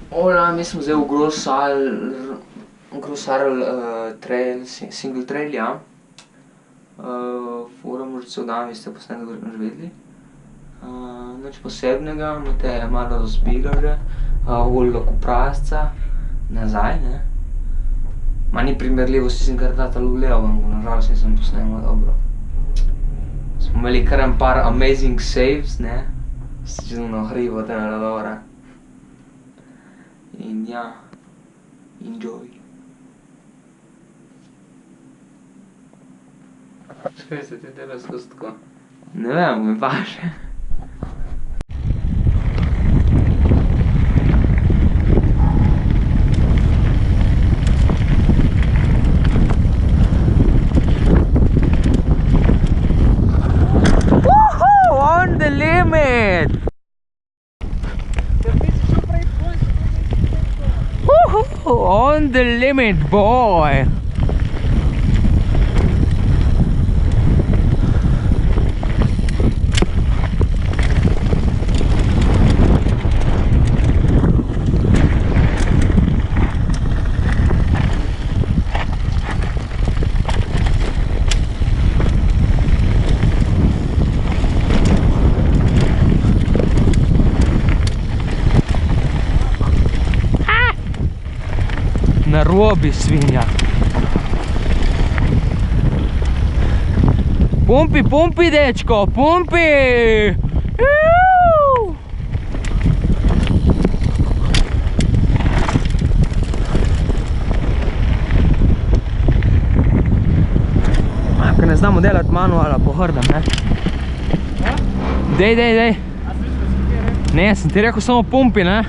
Hola, mi smo zdaj v Großarl Single Trail, ja. Furamo že cel dan, vi ste poslednji že vedeli. Nič posebnega, me te malo razbiga že. Volilo kuprasca, nazaj, ne. Ma ni primerljivo, si sem kar tatalo gledal, nažalost nisem posnemal dobro. Smo imeli kar en par amazing saves, ne. Si čezno hribo, te ne dobra. In ja, enjoy. Kaj se ti dela skozi tako? Ne vem, me paše. Woohoo! On the limit! On the limit, boy! Na robi, svinja. Pumpi, pumpi, dečko, pumpi! Ko ne znamo delati manuala po hrdem, ne? Dej. Ne, sem ti rekel samo pumpi, ne?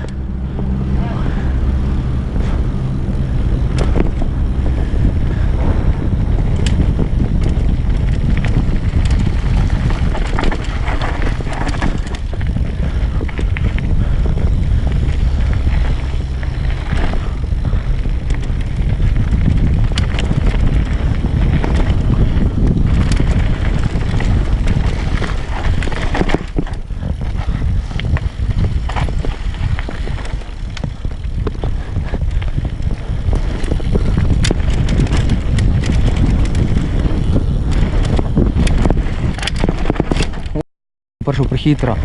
Prišel prehitro.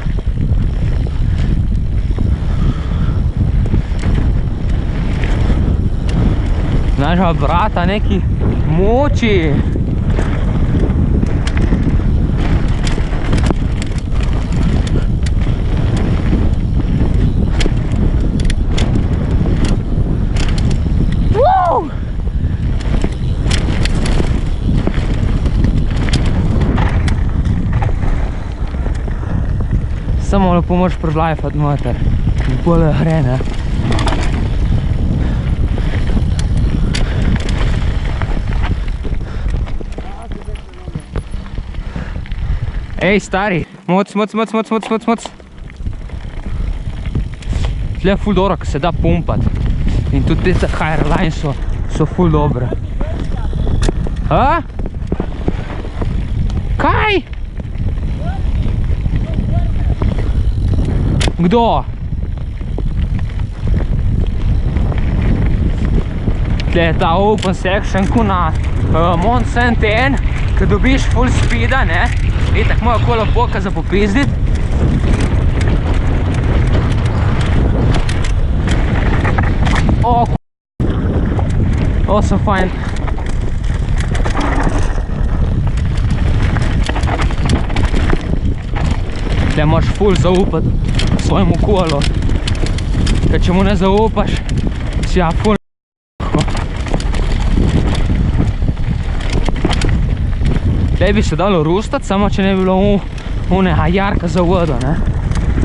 Našega brata neki moči. Samo lepo moraš prežlajfati noter, bolje gre, ne. Ej, stari, moc. Tle je ful dobro, ko se da pumpati. In tudi te highline so ful dobre. A? Kaj? Kdo? Tle je ta open section, ko na Mont Saint-Anne, ko dobiš full speeda, ne? Itak moja kola boka za popizdit. O, sem fajn. Tle moraš full zaupati svojemu kolu. Ker če mu ne zaupaš, si ja full tle bi se dalo rustati, samo če ne bi bilo unega jarka za vodo, ne.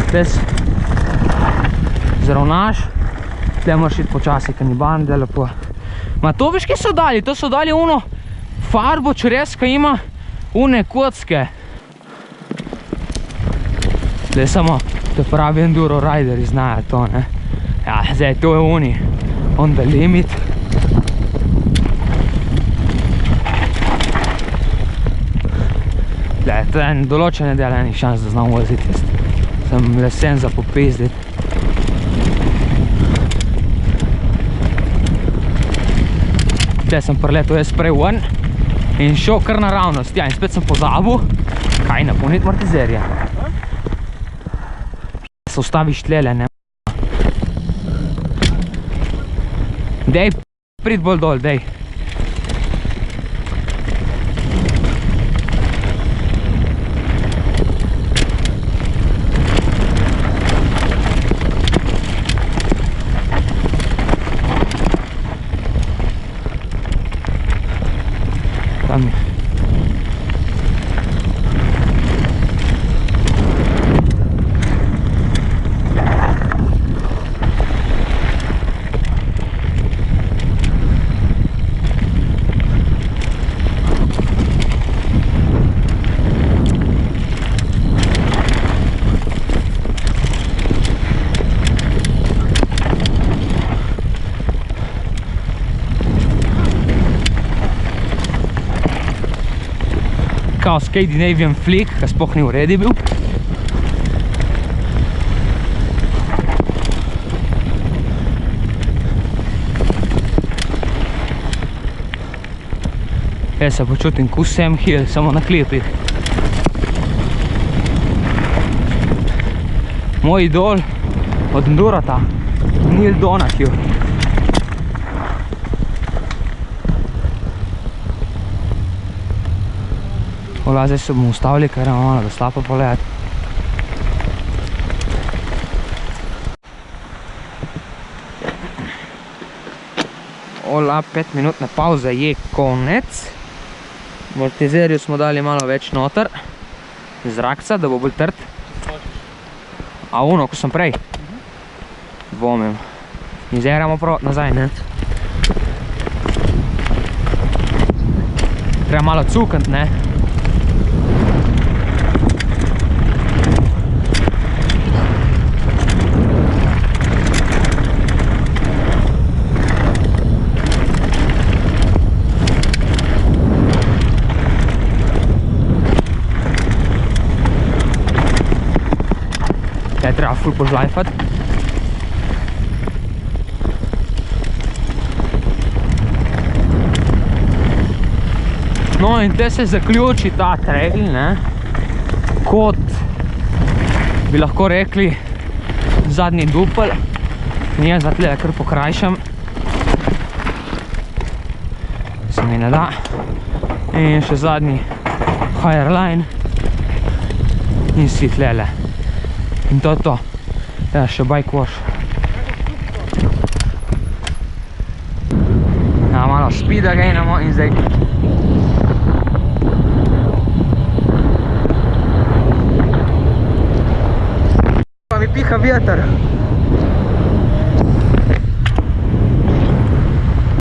Tle zravnaš, tle moraš iti počasi, ker ni bande lepo. Ma to veš, kaj so dali? To so dali uno farbo črez, ko ima une kocke. Tle samo to pravi enduro rideri znajo to, ne. Ja, zdaj to je uni on the limit. Tle, to je določene dele enih šans, da znam voziti. Sem lesen za popizditi. tle sem preletel jaz prej ven in šel kar naravnost, ja, in spet sem pozabil, kaj napolniti amortizerja. Se ustaviš tlele, ne. Dej, prid bolj dol, dej. Tam je. Kao Scandinavian flick, ki sploh ni v redu bil. Jaz se počutim kot Sam Hill, samo na klipih. Moj idol od Endurata, Neil Donahue. Ola, zdaj se bomo ustavili, ker imamo malo slabo pogledati. Ola, 5-minutne pauze je konec. V amortizerju smo dali malo več noter zrakca, da bo bolj trd. A ono, ko sem prej? Dvomim. In zdaj gremo prav nazaj, ne? Treba malo cukant, ne? Treba ful požlajfati. No in te se zaključi ta trail, ne, kot bi lahko rekli zadnji dupel. In jaz za tle kar pokrajšam. Se mi ne da. In še zadnji higher line. In si tlele. In to je to. Ja, še bike wash. Ja, malo speeda gainamo in zdaj. Pa mi piha vjetar.